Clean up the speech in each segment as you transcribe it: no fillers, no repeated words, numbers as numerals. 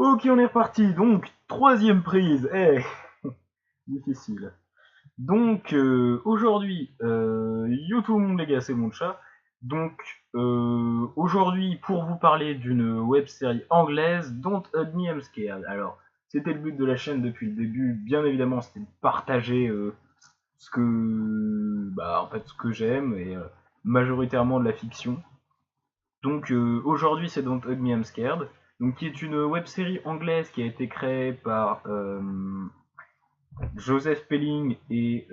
Ok, on est reparti. Donc, troisième prise. Difficile. Donc, aujourd'hui, yo tout le monde les gars, c'est mon chat. Donc, aujourd'hui, pour vous parler d'une web série anglaise, Don't Hug Me, I'm Scared. Alors, c'était le but de la chaîne depuis le début, bien évidemment, c'était de partager ce que j'aime, et majoritairement de la fiction. Donc aujourd'hui c'est Don't Hug Me I'm Scared, donc qui est une web série anglaise qui a été créée par Joseph Pelling et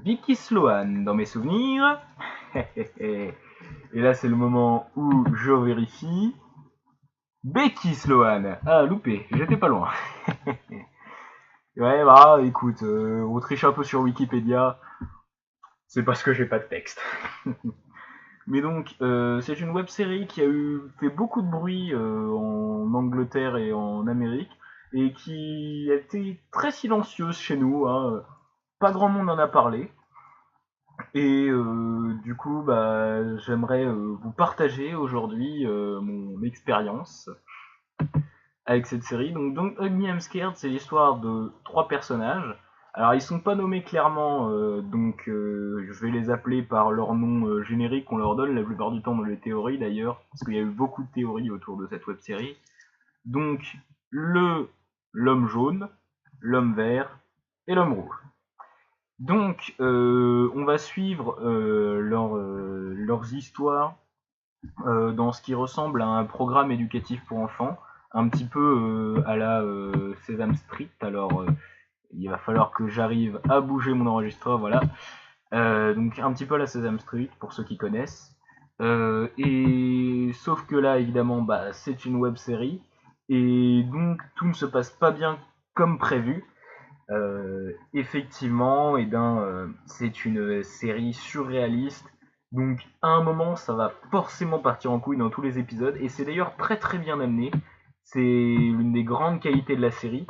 Vicky Sloan dans mes souvenirs. Et là c'est le moment où je vérifie. Becky Sloan. Ah loupé, j'étais pas loin. Ouais bah écoute, on triche un peu sur Wikipédia, c'est parce que j'ai pas de texte. Mais donc, c'est une web série qui a fait beaucoup de bruit en Angleterre et en Amérique, et qui a été très silencieuse chez nous, hein. Pas grand monde en a parlé. Et du coup, bah, j'aimerais vous partager aujourd'hui mon expérience avec cette série. Donc, Don't Hug Me I'm Scared, c'est l'histoire de trois personnages. Alors, ils sont pas nommés clairement, je vais les appeler par leur nom générique qu'on leur donne la plupart du temps dans les théories d'ailleurs, parce qu'il y a eu beaucoup de théories autour de cette web série. Donc, l'homme jaune, l'homme vert et l'homme rouge. Donc, on va suivre leurs histoires dans ce qui ressemble à un programme éducatif pour enfants, un petit peu à la Sesame Street. Alors, il va falloir que j'arrive à bouger mon enregistreur, voilà. Donc un petit peu à la Sesame Street pour ceux qui connaissent. Et sauf que là, évidemment, bah, c'est une web série et donc tout ne se passe pas bien comme prévu. Effectivement, c'est une série surréaliste. Donc à un moment, ça va forcément partir en couille dans tous les épisodes et c'est d'ailleurs très très bien amené. C'est l'une des grandes qualités de la série,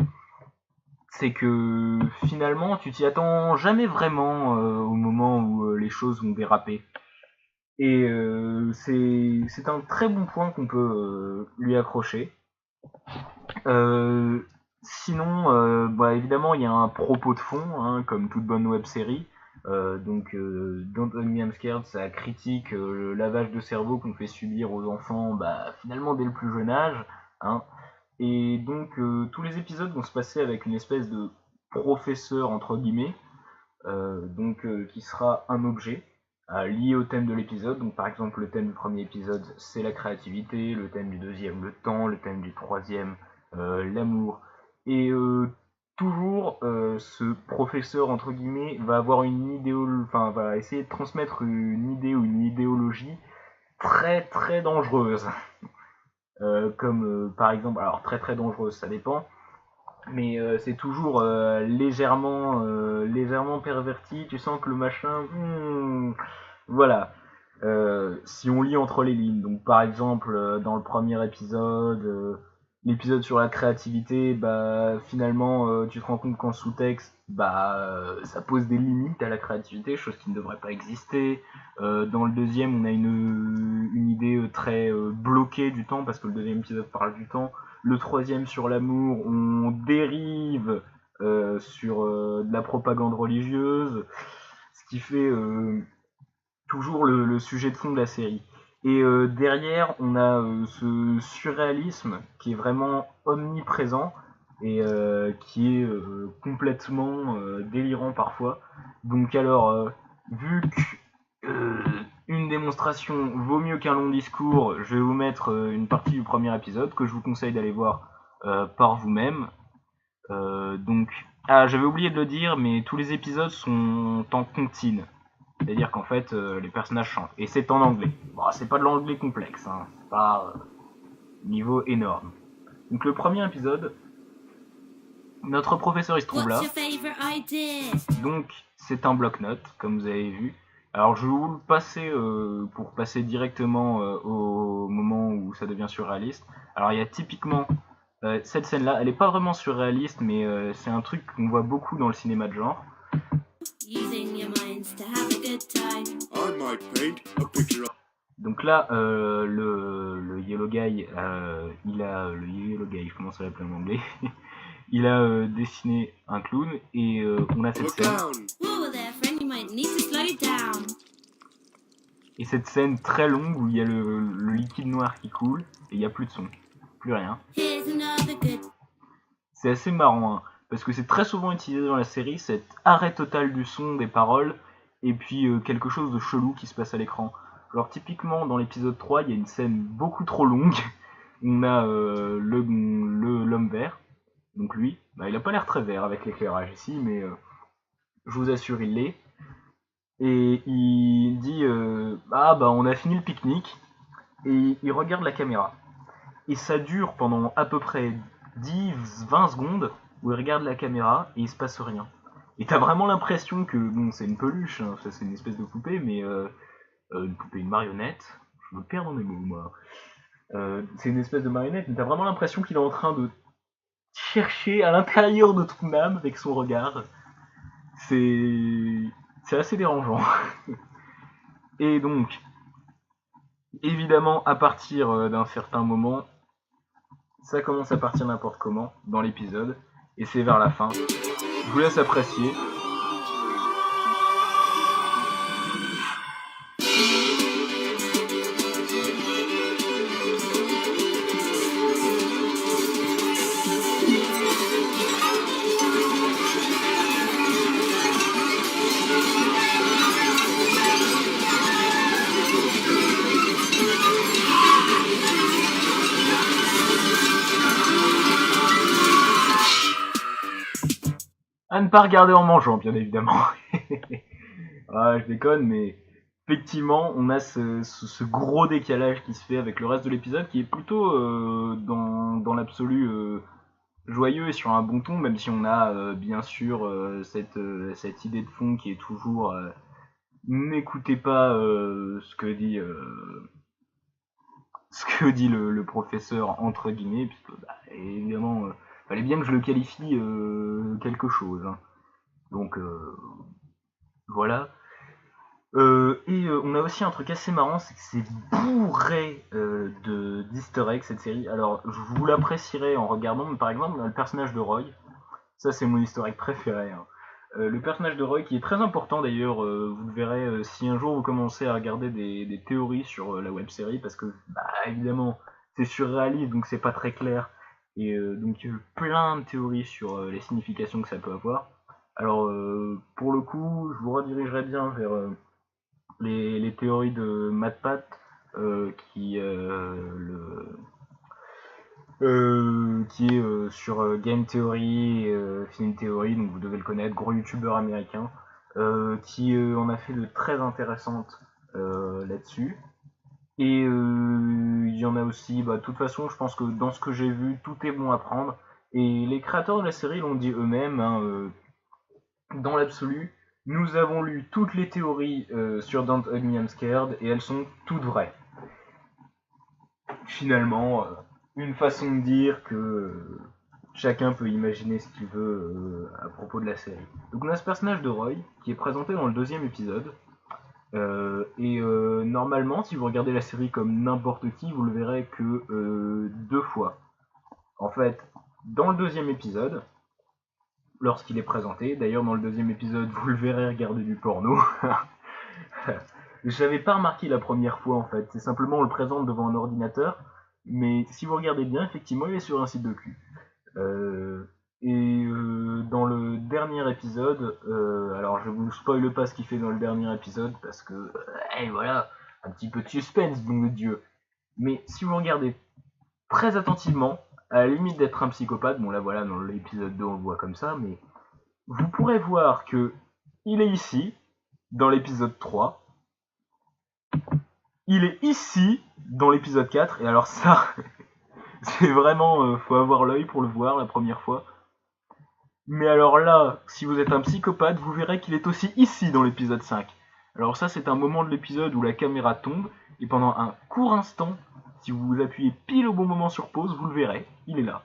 c'est que finalement tu t'y attends jamais vraiment au moment où les choses vont déraper. Et c'est un très bon point qu'on peut lui accrocher. Sinon, bah, évidemment, il y a un propos de fond, hein, comme toute bonne web série. Don't Hug Me I'm Scared, ça critique le lavage de cerveau qu'on fait subir aux enfants, bah, finalement dès le plus jeune âge, hein. Et donc tous les épisodes vont se passer avec une espèce de professeur entre guillemets, qui sera un objet lié au thème de l'épisode. Donc par exemple le thème du premier épisode c'est la créativité, le thème du deuxième le temps, le thème du troisième l'amour. Et toujours ce professeur entre guillemets va avoir va essayer de transmettre une idée ou une idéologie très très dangereuse. Comme par exemple, alors très très dangereuse, ça dépend, mais c'est toujours légèrement perverti. Tu sens que le machin, voilà. Si on lit entre les lignes, donc par exemple dans le premier épisode, l'épisode sur la créativité, bah finalement tu te rends compte qu'en sous-texte, bah ça pose des limites à la créativité, chose qui ne devrait pas exister. Dans le deuxième, on a une idée très bloquée du temps, parce que le deuxième épisode parle du temps. Le troisième sur l'amour, on dérive sur de la propagande religieuse, ce qui fait toujours le sujet de fond de la série. Et derrière, on a ce surréalisme qui est vraiment omniprésent et qui est complètement délirant parfois. Donc alors, vu que une démonstration vaut mieux qu'un long discours, je vais vous mettre une partie du premier épisode que je vous conseille d'aller voir par vous-même. J'avais oublié de le dire, mais tous les épisodes sont en comptine. C'est-à-dire qu'en fait, les personnages changent. Et c'est en anglais. Bon, c'est pas de l'anglais complexe, hein. C'est pas niveau énorme. Donc le premier épisode, notre professeur il se trouve là. Donc c'est un bloc-notes, comme vous avez vu. Alors je vais vous le passer pour passer directement au moment où ça devient surréaliste. Alors il y a typiquement cette scène-là, elle est pas vraiment surréaliste, mais c'est un truc qu'on voit beaucoup dans le cinéma de genre. Using your minds to have a good time. I might paint a picture. Donc là, le Yellow Guy, le Yellow Guy, je commence à l'appeler en anglais, il a dessiné un clown et on a cette scène. Whoa there, friend, you might need to slow down. Et cette scène très longue où il y a le liquide noir qui coule et il n'y a plus de son, plus rien. Here's another good. C'est assez marrant, hein, parce que c'est très souvent utilisé dans la série, cet arrêt total du son, des paroles, et puis quelque chose de chelou qui se passe à l'écran. Alors typiquement dans l'épisode 3, il y a une scène beaucoup trop longue. On a l'homme vert, donc lui, bah, il a pas l'air très vert avec l'éclairage ici, mais je vous assure il l'est. Et il dit ah bah on a fini le pique-nique, et il regarde la caméra. Et ça dure pendant à peu près 10-20 secondes où il regarde la caméra et il se passe rien. Et t'as vraiment l'impression que, bon, c'est une peluche, hein, ça c'est une espèce de poupée, mais une poupée, une marionnette. Je me perds dans mes mots, moi. C'est une espèce de marionnette, mais t'as vraiment l'impression qu'il est en train de chercher à l'intérieur de ton âme avec son regard. C'est assez dérangeant. Et donc, évidemment, à partir d'un certain moment, ça commence à partir n'importe comment dans l'épisode, et c'est vers la fin. Je vous laisse apprécier. À ne pas regarder en mangeant, bien évidemment. Ah, je déconne, mais effectivement, on a ce gros décalage qui se fait avec le reste de l'épisode, qui est plutôt dans l'absolu joyeux et sur un bon ton, même si on a bien sûr cette idée de fond qui est toujours n'écoutez pas ce que dit le professeur entre guillemets, puisque bah, évidemment fallait bien que je le qualifie quelque chose, hein. Donc voilà. On a aussi un truc assez marrant, c'est que c'est bourré d'easter eggs cette série. Alors je vous l'apprécierai en regardant, mais par exemple le personnage de Roy, ça c'est mon easter egg préféré, hein. Le personnage de Roy qui est très important d'ailleurs, vous le verrez si un jour vous commencez à regarder des théories sur la web série, parce que bah évidemment c'est surréaliste donc c'est pas très clair, et donc plein de théories sur les significations que ça peut avoir. Alors pour le coup je vous redirigerai bien vers les théories de MatPat, qui est sur Game Theory, Film Theory, donc vous devez le connaître, gros youtubeur américain, qui en a fait de très intéressantes là-dessus. Et il y en a aussi, bah, de toute façon, je pense que dans ce que j'ai vu, tout est bon à prendre. Et les créateurs de la série l'ont dit eux-mêmes, hein, dans l'absolu, nous avons lu toutes les théories sur Don't Hug Me I'm Scared et elles sont toutes vraies. Finalement, une façon de dire que chacun peut imaginer ce qu'il veut à propos de la série. Donc on a ce personnage de Roy qui est présenté dans le deuxième épisode. Normalement, si vous regardez la série comme n'importe qui, vous le verrez que deux fois. En fait, dans le deuxième épisode, lorsqu'il est présenté, d'ailleurs dans le deuxième épisode, vous le verrez regarder du porno. J'avais pas remarqué la première fois en fait, c'est simplement on le présente devant un ordinateur, mais si vous regardez bien, effectivement, il est sur un site de cul. Dans le dernier épisode, alors je vous spoile pas ce qu'il fait dans le dernier épisode parce que, voilà, un petit peu de suspense, bon de Dieu. Mais si vous regardez très attentivement, à la limite d'être un psychopathe, bon là voilà, dans l'épisode 2 on le voit comme ça, mais vous pourrez voir que il est ici, dans l'épisode 3, il est ici, dans l'épisode 4, et alors ça, c'est vraiment, faut avoir l'œil pour le voir la première fois. Mais alors là, si vous êtes un psychopathe, vous verrez qu'il est aussi ici dans l'épisode 5. Alors ça, c'est un moment de l'épisode où la caméra tombe, et pendant un court instant, si vous appuyez pile au bon moment sur pause, vous le verrez, il est là.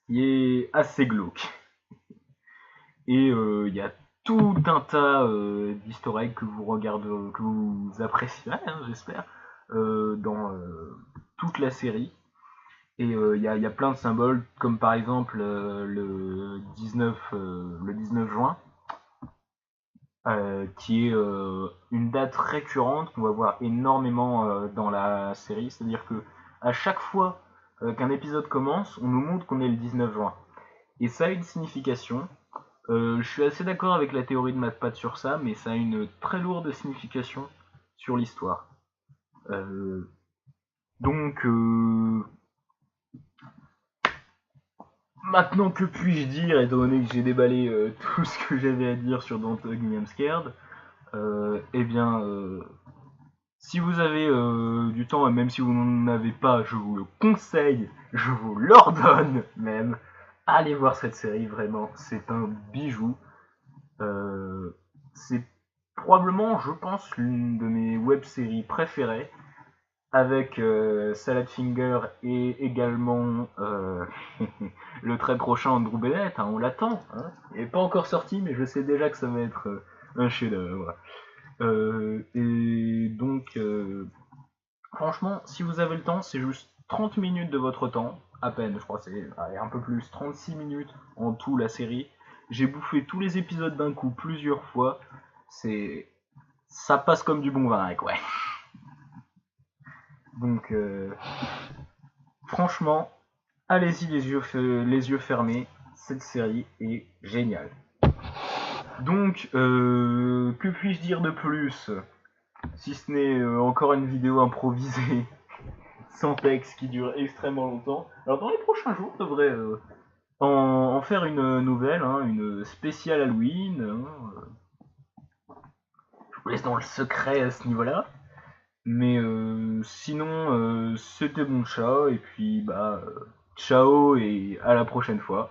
Il est assez glauque. Et il y a tout un tas d'easter eggs que vous apprécierez, hein, j'espère, dans toute la série. Et il y a plein de symboles, comme par exemple le 19 juin, qui est une date récurrente qu'on va voir énormément dans la série. C'est-à-dire que à chaque fois qu'un épisode commence, on nous montre qu'on est le 19 juin. Et ça a une signification. Je suis assez d'accord avec la théorie de MatPat sur ça, mais ça a une très lourde signification sur l'histoire. Donc, maintenant, que puis-je dire, étant donné que j'ai déballé tout ce que j'avais à dire sur Don't Hug Me I'm Scared, eh bien, si vous avez du temps, et même si vous n'en avez pas, je vous le conseille, je vous l'ordonne même, allez voir cette série, vraiment, c'est un bijou. C'est probablement, je pense, l'une de mes web-séries préférées, avec Salad Finger et également le très prochain Andrew Bennett, hein, on l'attend. Hein. Il n'est pas encore sorti, mais je sais déjà que ça va être un chef-d'œuvre. Et donc, franchement, si vous avez le temps, c'est juste 30 minutes de votre temps, à peine, je crois, c'est un peu plus, 36 minutes en tout la série. J'ai bouffé tous les épisodes d'un coup plusieurs fois. Ça passe comme du bon vin, ouais. Donc, franchement, allez-y les yeux fermés, cette série est géniale. Donc, que puis-je dire de plus, si ce n'est encore une vidéo improvisée, sans texte, qui dure extrêmement longtemps. Alors dans les prochains jours, on devrait en faire une nouvelle, hein, une spéciale Halloween. Je vous laisse dans le secret à ce niveau-là. Mais sinon, c'était bon chat, et puis ciao et à la prochaine fois.